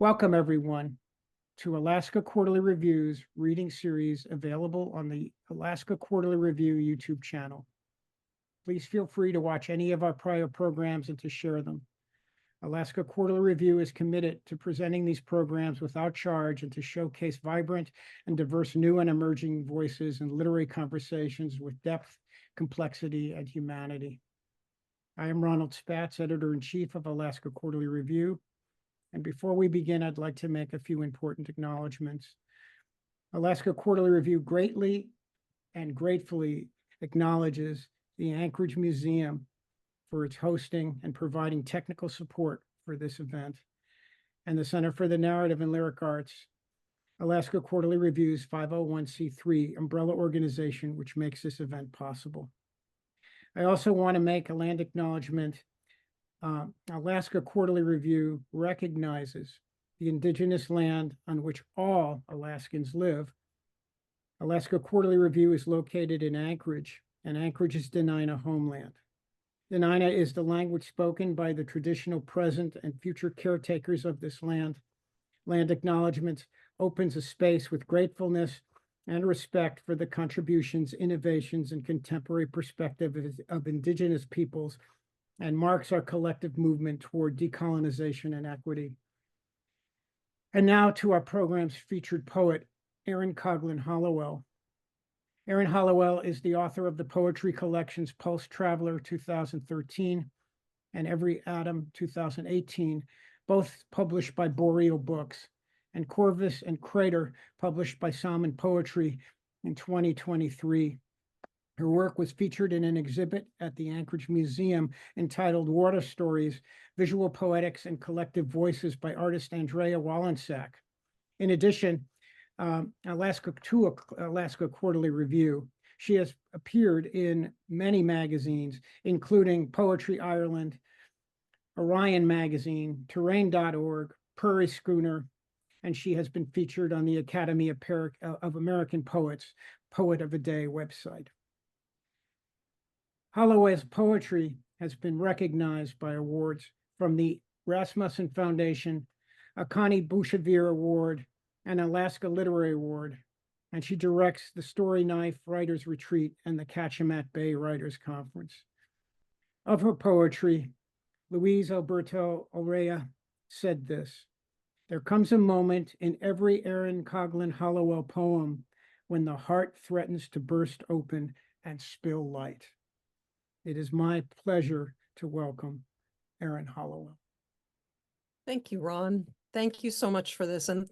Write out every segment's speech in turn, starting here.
Welcome, everyone, to Alaska Quarterly Review's reading series available on the Alaska Quarterly Review YouTube channel. Please feel free to watch any of our prior programs and to share them. Alaska Quarterly Review is committed to presenting these programs without charge and to showcase vibrant and diverse new and emerging voices in literary conversations with depth, complexity, and humanity. I am Ronald Spatz, Editor-in-Chief of Alaska Quarterly Review. And before we begin, I'd like to make a few important acknowledgments. Alaska Quarterly Review greatly and gratefully acknowledges the Anchorage Museum for its hosting and providing technical support for this event, and the Center for the Narrative and Lyric Arts, Alaska Quarterly Review's 501c3 umbrella organization, which makes this event possible. I also want to make a land acknowledgement. Alaska Quarterly Review recognizes the indigenous land on which all Alaskans live. Alaska Quarterly Review is located in Anchorage, and Anchorage is Dena'ina homeland. Dena'ina is the language spoken by the traditional present and future caretakers of this land. Land acknowledgement opens a space with gratefulness and respect for the contributions, innovations, and contemporary perspective of indigenous peoples, and marks our collective movement toward decolonization and equity. And now to our program's featured poet, Erin Coughlin Hollowell. Erin Hollowell is the author of the poetry collections Pulse Traveler 2013 and Every Atom 2018, both published by Boreal Books, and Corvus and Crater, published by Salmon Poetry in 2023. Her work was featured in an exhibit at the Anchorage Museum entitled Water Stories, Visual Poetics and Collective Voices by artist Andrea Wallensack. In addition, Alaska Quarterly Review, she has appeared in many magazines, including Poetry Ireland, Orion Magazine, Terrain.org, Prairie Schooner, and she has been featured on the Academy of American Poets Poet of the Day website. Hollowell's poetry has been recognized by awards from the Rasmuson Foundation, a Connie Boochever Award, and Alaska Literary Award, and she directs the Storyknife Writers Retreat and the Kachemak Bay Writers Conference. Of her poetry, Louise Alberto Urrea said this: "There comes a moment in every Erin Coughlin Hollowell poem when the heart threatens to burst open and spill light." It is my pleasure to welcome Erin Hollowell. Thank you, Ron. Thank you so much for this. And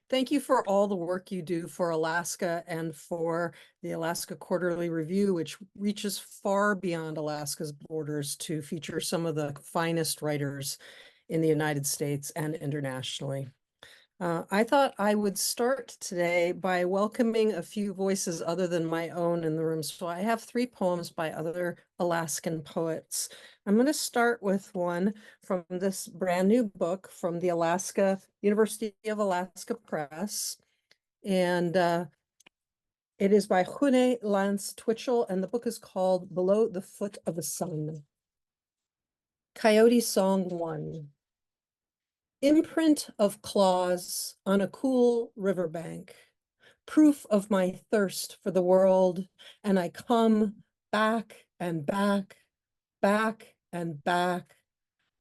thank you for all the work you do for Alaska and for the Alaska Quarterly Review, which reaches far beyond Alaska's borders to feature some of the finest writers in the United States and internationally. I thought I would start today by welcoming a few voices other than my own in the room. So I have 3 poems by other Alaskan poets. I'm going to start with one from this brand new book from the University of Alaska Press. And it is by Hune Lance Twitchell, and the book is called Below the Foot of the Sun. Coyote Song 1. Imprint of claws on a cool riverbank, proof of my thirst for the world, and I come back and back, back and back,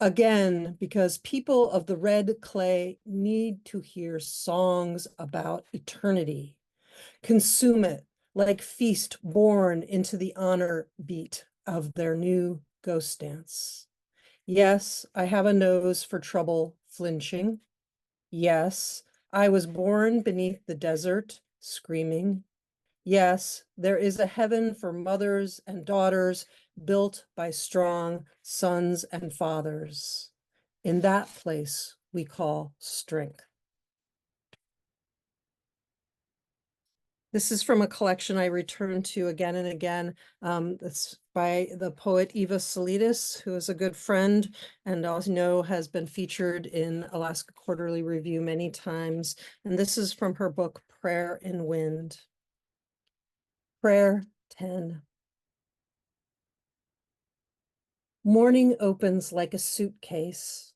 again, because people of the red clay need to hear songs about eternity, consume it like feast born into the honor beat of their new ghost dance. Yes, I have a nose for trouble flinching. Yes, I was born beneath the desert, screaming. Yes, there is a heaven for mothers and daughters built by strong sons and fathers. In that place we call strength. This is from a collection I return to again and again. It's by the poet Eva Salidas, who is a good friend and also know has been featured in Alaska Quarterly Review many times. And this is from her book, Prayer in Wind. Prayer 10. Morning opens like a suitcase,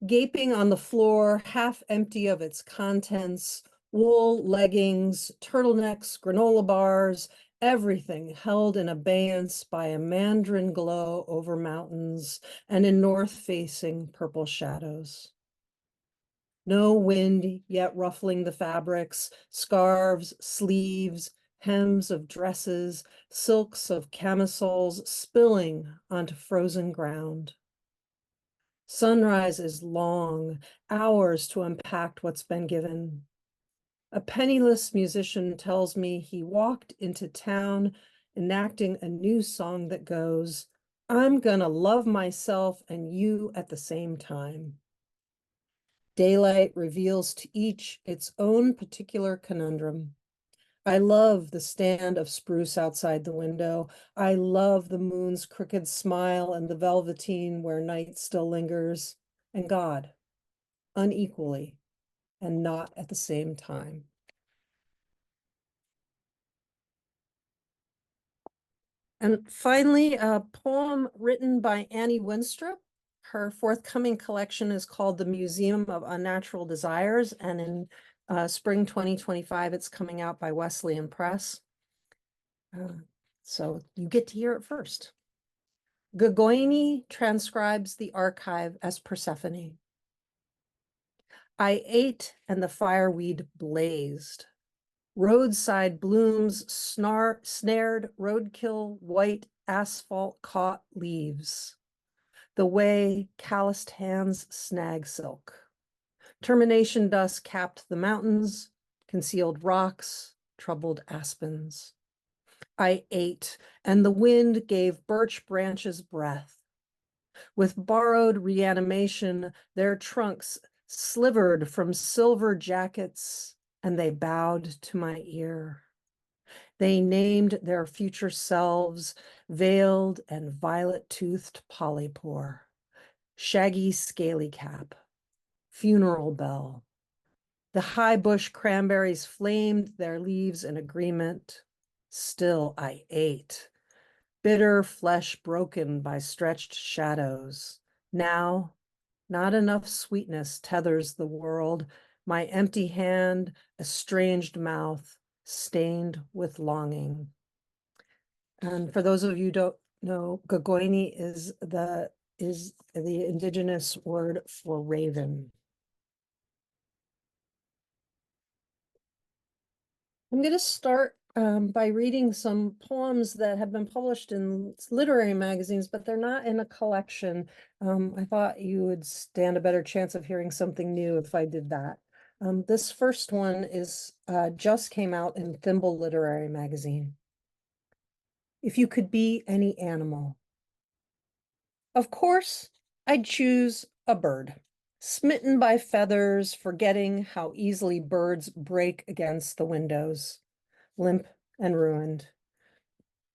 gaping on the floor, half empty of its contents, wool, leggings, turtlenecks, granola bars, everything held in abeyance by a mandarin glow over mountains and in north-facing purple shadows. No wind yet ruffling the fabrics, scarves, sleeves, hems of dresses, silks of camisoles spilling onto frozen ground. Sunrise is long, hours to unpack what's been given. A penniless musician tells me he walked into town enacting a new song that goes, "I'm gonna love myself and you at the same time." Daylight reveals to each its own particular conundrum. I love the stand of spruce outside the window. I love the moon's crooked smile and the velveteen where night still lingers. And God, unequally and not at the same time. And finally, a poem written by Annie Winstrup. Her forthcoming collection is called The Museum of Unnatural Desires, and in spring 2025, it's coming out by Wesleyan Press. So you get to hear it first. Gogoini transcribes the archive as Persephone. I ate and the fireweed blazed. Roadside blooms snared roadkill white asphalt caught leaves. The way calloused hands snag silk. Termination dust capped the mountains, concealed rocks, troubled aspens. I ate, and the wind gave birch branches breath. With borrowed reanimation, their trunks slivered from silver jackets, and they bowed to my ear. They named their future selves veiled and violet-toothed polypore, shaggy scaly cap, funeral bell. The high bush cranberries flamed their leaves in agreement. Still I ate, bitter flesh broken by stretched shadows. Now, not enough sweetness tethers the world. My empty hand, estranged mouth, stained with longing. And for those of you who don't know, Gogoini is the indigenous word for raven. I'm going to start by reading some poems that have been published in literary magazines, but they're not in a collection. I thought you would stand a better chance of hearing something new if I did that. This first one is just came out in Thimble Literary Magazine. If you could be any animal. Of course, I'd choose a bird. Smitten by feathers, forgetting how easily birds break against the windows, limp and ruined.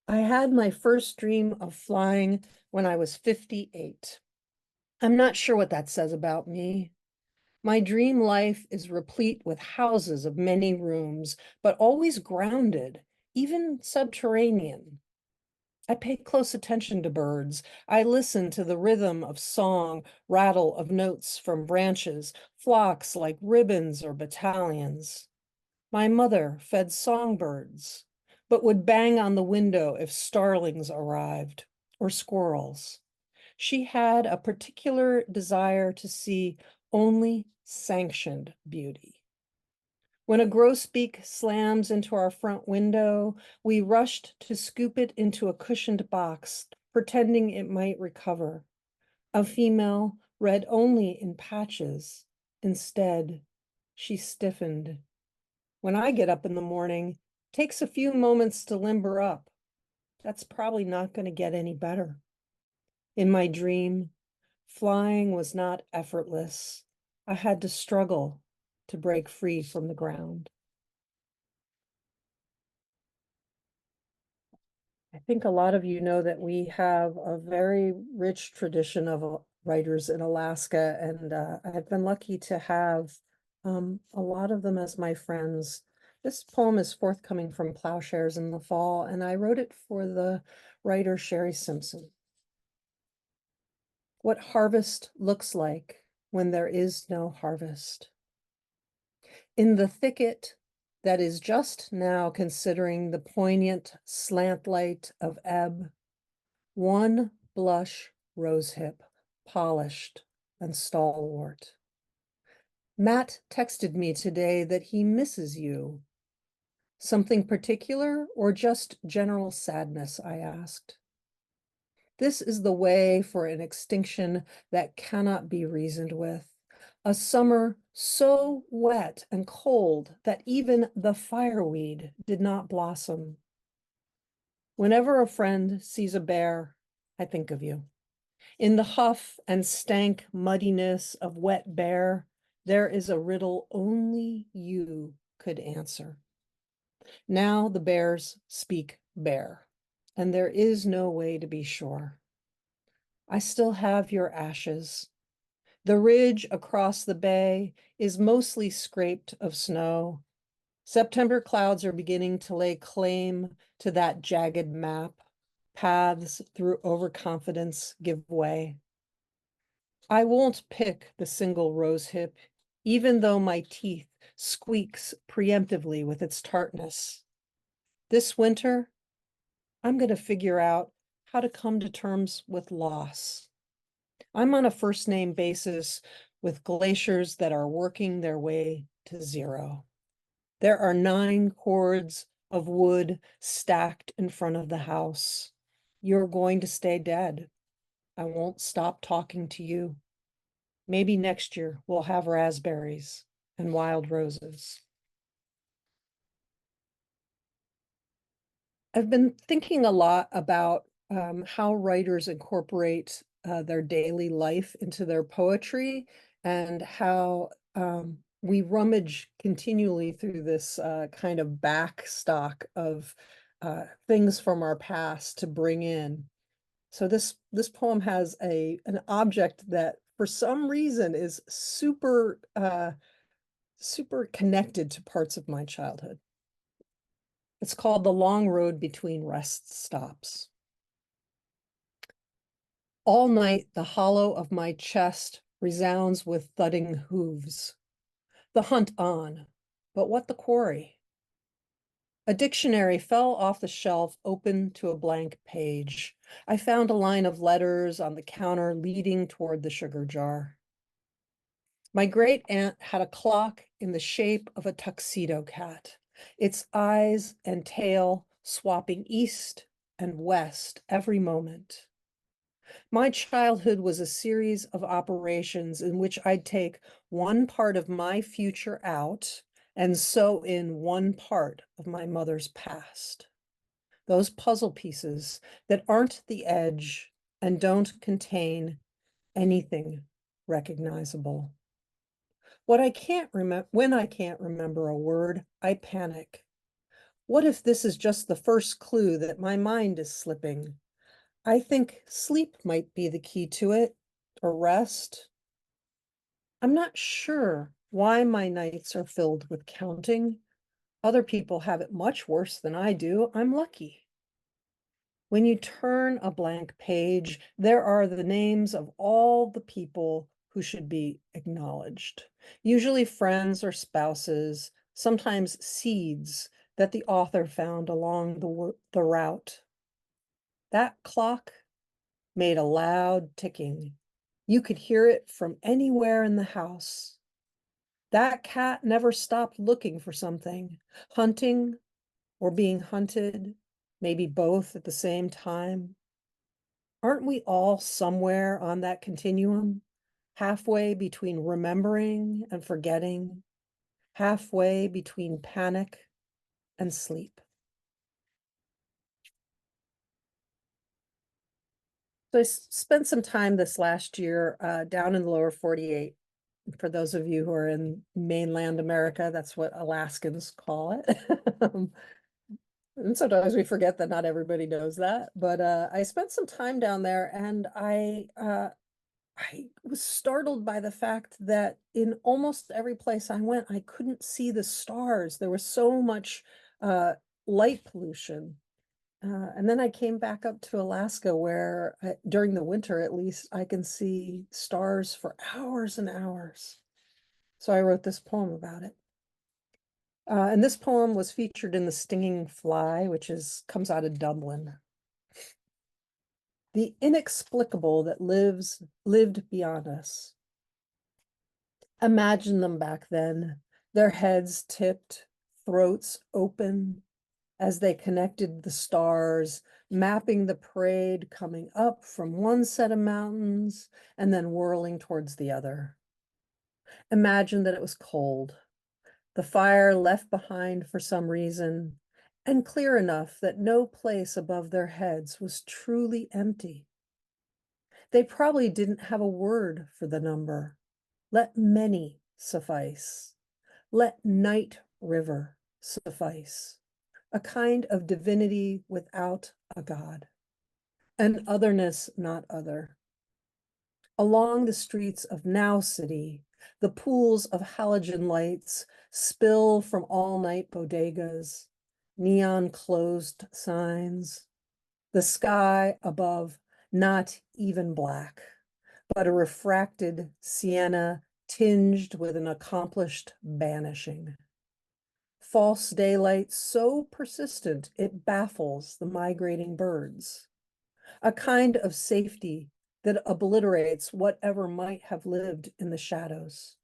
I had my first dream of flying when I was 58. I'm not sure what that says about me. My dream life is replete with houses of many rooms, but always grounded, even subterranean. I pay close attention to birds. I listen to the rhythm of song, rattle of notes from branches, flocks like ribbons or battalions. My mother fed songbirds, but would bang on the window if starlings arrived, or squirrels. She had a particular desire to see only sanctioned beauty. When a grosbeak slams into our front window, we rushed to scoop it into a cushioned box, pretending it might recover. A female read only in patches. Instead, she stiffened. When I get up in the morning, it takes a few moments to limber up. That's probably not going to get any better. In my dream, flying was not effortless. I had to struggle to break free from the ground. I think a lot of you know that we have a very rich tradition of writers in Alaska, and I've been lucky to have a lot of them as my friends. This poem is forthcoming from Plowshares in the Fall, and I wrote it for the writer Sherry Simpson. What harvest looks like when there is no harvest. In the thicket that is just now considering the poignant slant light of ebb, one blush rosehip, polished and stalwart. Matt texted me today that he misses you. Something particular or just general sadness, I asked. This is the way for an extinction that cannot be reasoned with. A summer so wet and cold that even the fireweed did not blossom. Whenever a friend sees a bear, I think of you. In the huff and stank muddiness of wet bear, there is a riddle only you could answer. Now the bears speak bear, and there is no way to be sure. I still have your ashes. The ridge across the bay is mostly scraped of snow. September clouds are beginning to lay claim to that jagged map. Paths through overconfidence give way. I won't pick the single rosehip, even though my teeth squeaks preemptively with its tartness. This winter, I'm going to figure out how to come to terms with loss. I'm on a first name basis with glaciers that are working their way to zero. There are 9 cords of wood stacked in front of the house. You're going to stay dead. I won't stop talking to you. Maybe next year we'll have raspberries and wild roses. I've been thinking a lot about how writers incorporate their daily life into their poetry, and how we rummage continually through this kind of back stock of things from our past to bring in. So this poem has an object that for some reason is super connected to parts of my childhood. It's called The Long Road Between Rest Stops. All night, the hollow of my chest resounds with thudding hooves. The hunt on, but what the quarry? A dictionary fell off the shelf, open to a blank page. I found a line of letters on the counter leading toward the sugar jar. My great aunt had a clock in the shape of a tuxedo cat, its eyes and tail swapping east and west every moment. My childhood was a series of operations in which I'd take one part of my future out and sew in one part of my mother's past. Those puzzle pieces that aren't the edge and don't contain anything recognizable. When I can't remember a word, I panic. What if this is just the first clue that my mind is slipping? I think sleep might be the key to it, or rest. I'm not sure why my nights are filled with counting. Other people have it much worse than I do. I'm lucky. When you turn a blank page, there are the names of all the people who should be acknowledged, usually friends or spouses, sometimes seeds that the author found along the route. That clock made a loud ticking. You could hear it from anywhere in the house. That cat never stopped looking for something, hunting or being hunted, maybe both at the same time. Aren't we all somewhere on that continuum, halfway between remembering and forgetting, halfway between panic and sleep? So I spent some time this last year down in the lower 48. For those of you who are in mainland America, that's what Alaskans call it. And sometimes we forget that not everybody knows that. But I spent some time down there, and I was startled by the fact that in almost every place I went, I couldn't see the stars. There was so much light pollution. And then I came back up to Alaska where during the winter, at least, I can see stars for hours and hours. So I wrote this poem about it. And this poem was featured in The Stinging Fly, which comes out of Dublin. The inexplicable that lived beyond us. Imagine them back then, their heads tipped, throats open, as they connected the stars, mapping the parade coming up from one set of mountains and then whirling towards the other. Imagine that it was cold, the fire left behind for some reason, and clear enough that no place above their heads was truly empty. They probably didn't have a word for the number. Let many suffice. Let night river suffice. A kind of divinity without a god, an otherness not other. Along the streets of Now City, the pools of halogen lights spill from all-night bodegas, neon closed signs, the sky above not even black, but a refracted sienna tinged with an accomplished banishing. False daylight so persistent it baffles the migrating birds. A kind of safety that obliterates whatever might have lived in the shadows.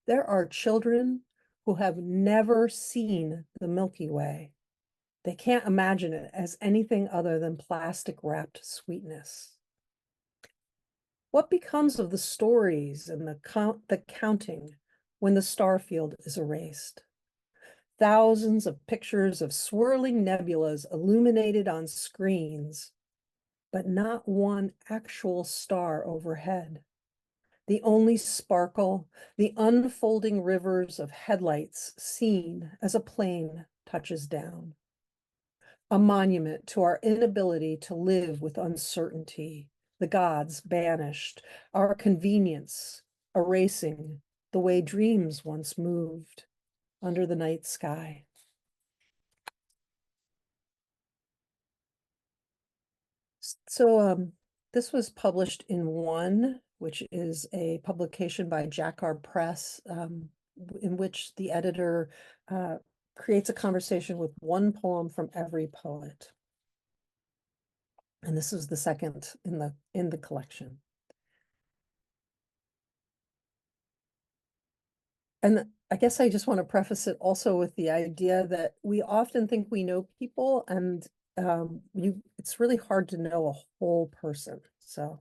There are children who have never seen the Milky Way. They can't imagine it as anything other than plastic-wrapped sweetness. What becomes of the stories and the counting when the star field is erased? Thousands of pictures of swirling nebulas illuminated on screens, but not one actual star overhead. The only sparkle, the unfolding rivers of headlights seen as a plane touches down. A monument to our inability to live with uncertainty, the gods banished, our convenience erasing the way dreams once moved under the night sky. So this was published in One, which is a publication by Jacquard Press, in which the editor creates a conversation with one poem from every poet. And this is the second in the collection. And I guess I just want to preface it also with the idea that we often think we know people, and it's really hard to know a whole person. So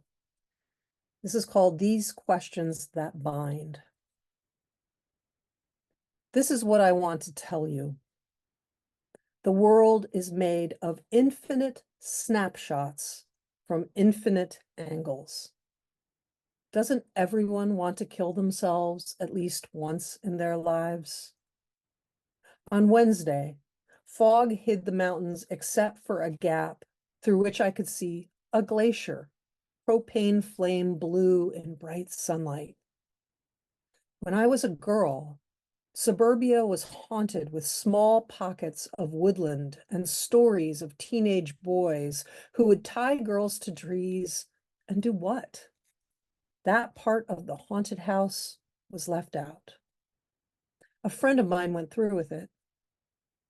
this is called These Questions That Bind. This is what I want to tell you. The world is made of infinite snapshots from infinite angles. Doesn't everyone want to kill themselves at least once in their lives? On Wednesday, fog hid the mountains except for a gap through which I could see a glacier, propane flame blue in bright sunlight. When I was a girl, suburbia was haunted with small pockets of woodland and stories of teenage boys who would tie girls to trees and do what? That part of the haunted house was left out. A friend of mine went through with it,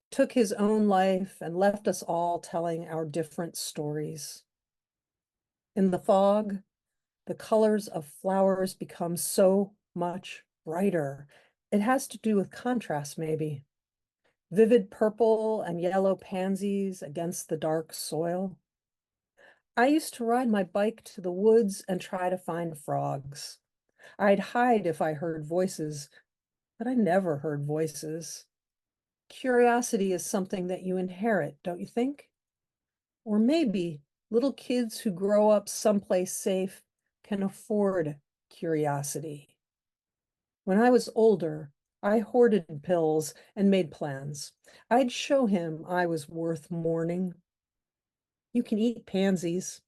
took his own life, and left us all telling our different stories. In the fog, the colors of flowers become so much brighter. It has to do with contrast, maybe. Vivid purple and yellow pansies against the dark soil. I used to ride my bike to the woods and try to find frogs. I'd hide if I heard voices, but I never heard voices. Curiosity is something that you inherit, don't you think? Or maybe little kids who grow up someplace safe can afford curiosity. When I was older, I hoarded pills and made plans. I'd show him I was worth mourning. You can eat pansies.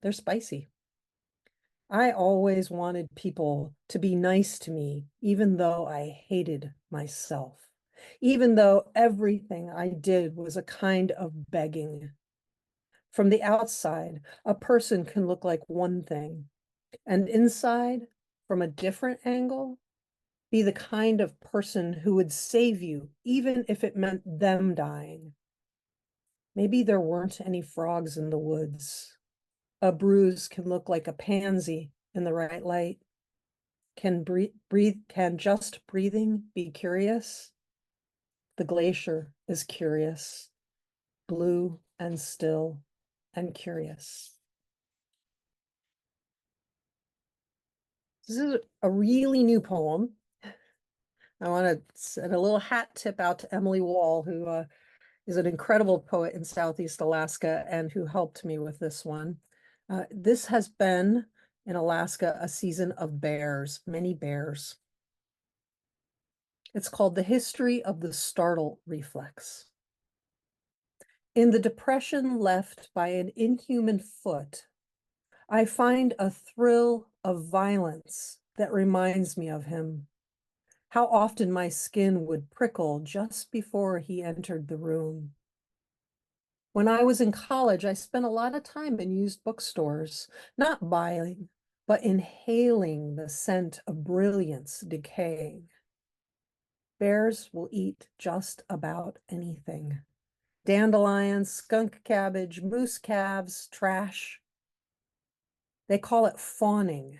They're spicy. I always wanted people to be nice to me, even though I hated myself, even though everything I did was a kind of begging. From the outside, a person can look like one thing, and inside, from a different angle, be the kind of person who would save you, even if it meant them dying. Maybe there weren't any frogs in the woods. A bruise can look like a pansy in the right light. Can just breathing be curious? The glacier is curious, blue and still and curious. This is a really new poem. I want to send a little hat tip out to Emily Wall, who is an incredible poet in Southeast Alaska and who helped me with this one. This has been in Alaska a season of bears, many bears. It's called The History of the Startle Reflex. In the depression left by an inhuman foot, I find a thrill of violence that reminds me of him. How often my skin would prickle just before he entered the room. When I was in college, I spent a lot of time in used bookstores, not buying, but inhaling the scent of brilliance decaying. Bears will eat just about anything. Dandelions, skunk cabbage, moose calves, trash. They call it fawning,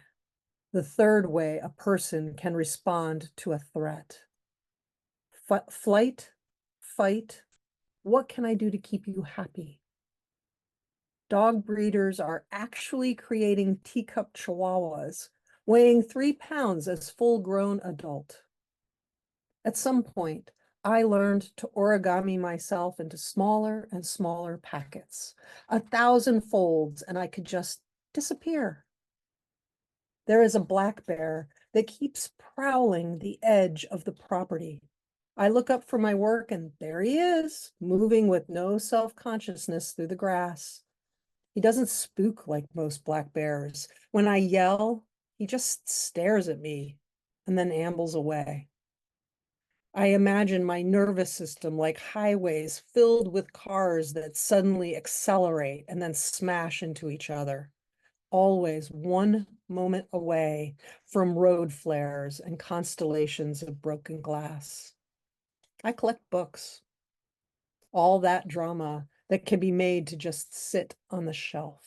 the third way a person can respond to a threat. Flight, fight, what can I do to keep you happy? Dog breeders are actually creating teacup chihuahuas, weighing 3 pounds as full-grown adult. At some point, I learned to origami myself into smaller and smaller packets, 1,000 folds, and I could just disappear. There is a black bear that keeps prowling the edge of the property. I look up from my work and there he is, moving with no self-consciousness through the grass. He doesn't spook like most black bears. When I yell, he just stares at me and then ambles away. I imagine my nervous system like highways filled with cars that suddenly accelerate and then smash into each other, always one moment away from road flares and constellations of broken glass. I collect books, all that drama that can be made to just sit on the shelf.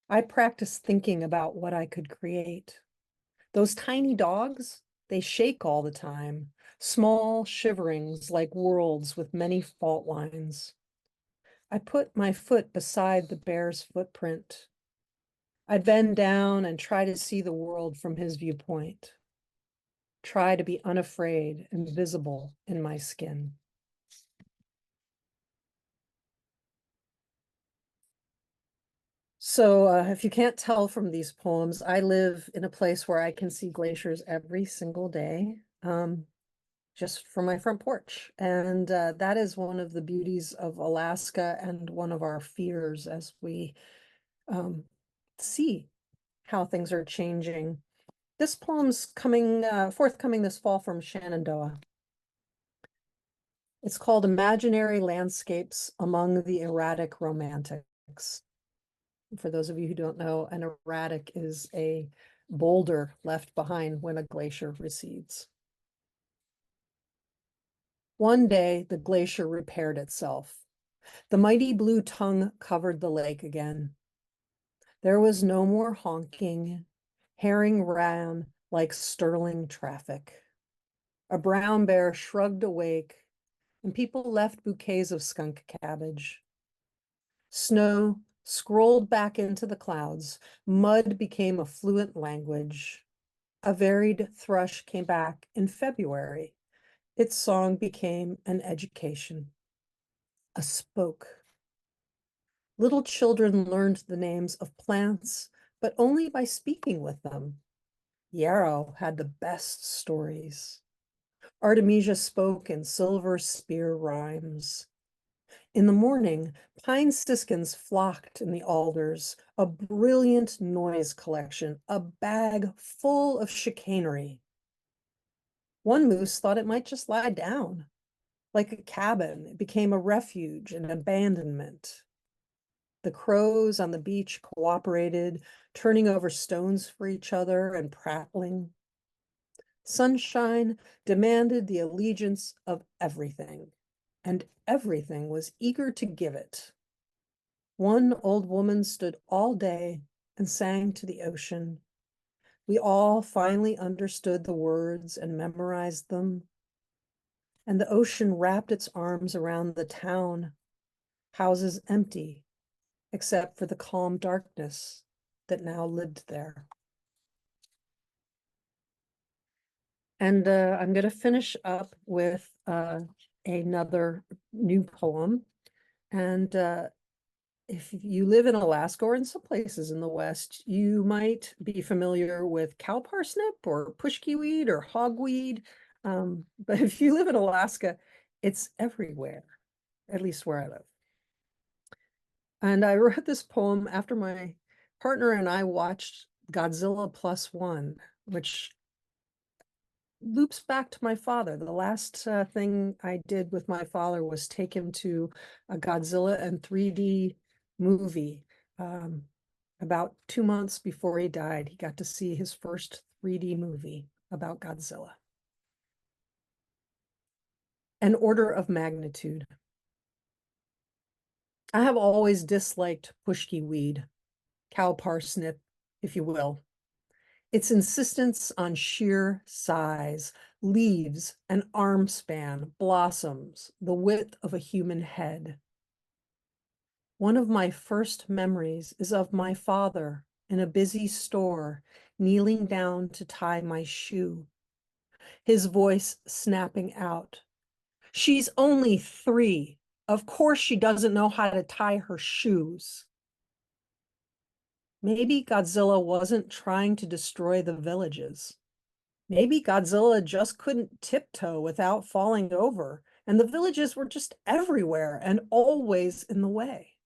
I practice thinking about what I could create. Those tiny dogs, they shake all the time, small shiverings like worlds with many fault lines. I put my foot beside the bear's footprint. I bend down and try to see the world from his viewpoint. Try to be unafraid and visible in my skin. So if you can't tell from these poems, I live in a place where I can see glaciers every single day, just from my front porch. And that is one of the beauties of Alaska and one of our fears as we see how things are changing. This poem's forthcoming this fall from Shenandoah. It's called Imaginary Landscapes Among the Erratic Romantics. For those of you who don't know, an erratic is a boulder left behind when a glacier recedes. One day, the glacier repaired itself. The mighty blue tongue covered the lake again. There was no more honking. Herring ran like sterling traffic. A brown bear shrugged awake, and people left bouquets of skunk cabbage. Snow scrolled back into the clouds. Mud became a fluent language. A varied thrush came back in February. Its song became an education, a spoke. Little children learned the names of plants, but only by speaking with them. Yarrow had the best stories. Artemisia spoke in silver spear rhymes. In the morning, pine siskins flocked in the alders, a brilliant noise collection, a bag full of chicanery. One moose thought it might just lie down. Like a cabin, it became a refuge and abandonment. The crows on the beach cooperated, turning over stones for each other and prattling. Sunshine demanded the allegiance of everything, and everything was eager to give it. One old woman stood all day and sang to the ocean. We all finally understood the words and memorized them. And the ocean wrapped its arms around the town, houses empty, except for the calm darkness that now lived there. And I'm going to finish up with another new poem. And if you live in Alaska or in some places in the West, you might be familiar with cow parsnip or pushkiweed or hogweed. But if you live in Alaska, it's everywhere, at least where I live. And I wrote this poem after my partner and I watched Godzilla Plus One, which loops back to my father. The last thing I did with my father was take him to a Godzilla and 3D movie. About 2 months before he died, he got to see his first 3D movie about Godzilla. An order of magnitude. I have always disliked pushki weed, cow parsnip, if you will. Its insistence on sheer size, leaves, an arm span, blossoms, the width of a human head. One of my first memories is of my father in a busy store, kneeling down to tie my shoe. His voice snapping out, "She's only 3. Of course she doesn't know how to tie her shoes." Maybe Godzilla wasn't trying to destroy the villages. Maybe Godzilla just couldn't tiptoe without falling over, and the villages were just everywhere and always in the way.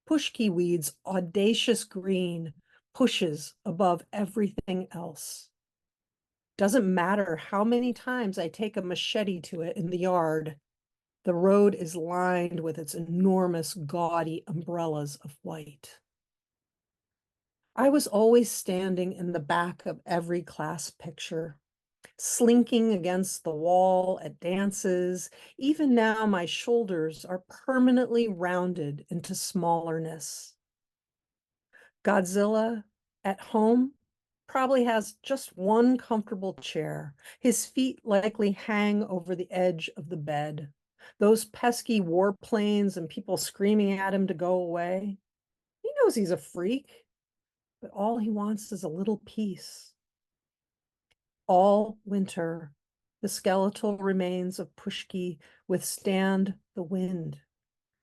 Pushki weed's audacious green pushes above everything else. Doesn't matter how many times I take a machete to it in the yard, the road is lined with its enormous, gaudy umbrellas of white. I was always standing in the back of every class picture, slinking against the wall at dances. Even now, my shoulders are permanently rounded into smallerness. Godzilla at home probably has just one comfortable chair. His feet likely hang over the edge of the bed. Those pesky warplanes and people screaming at him to go away. He knows he's a freak, but all he wants is a little peace. All winter, the skeletal remains of Pushki withstand the wind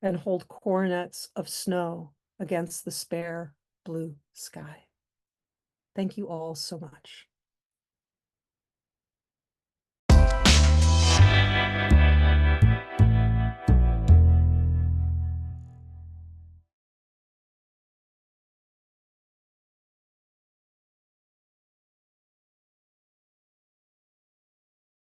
and hold coronets of snow against the spare blue sky. Thank you all so much.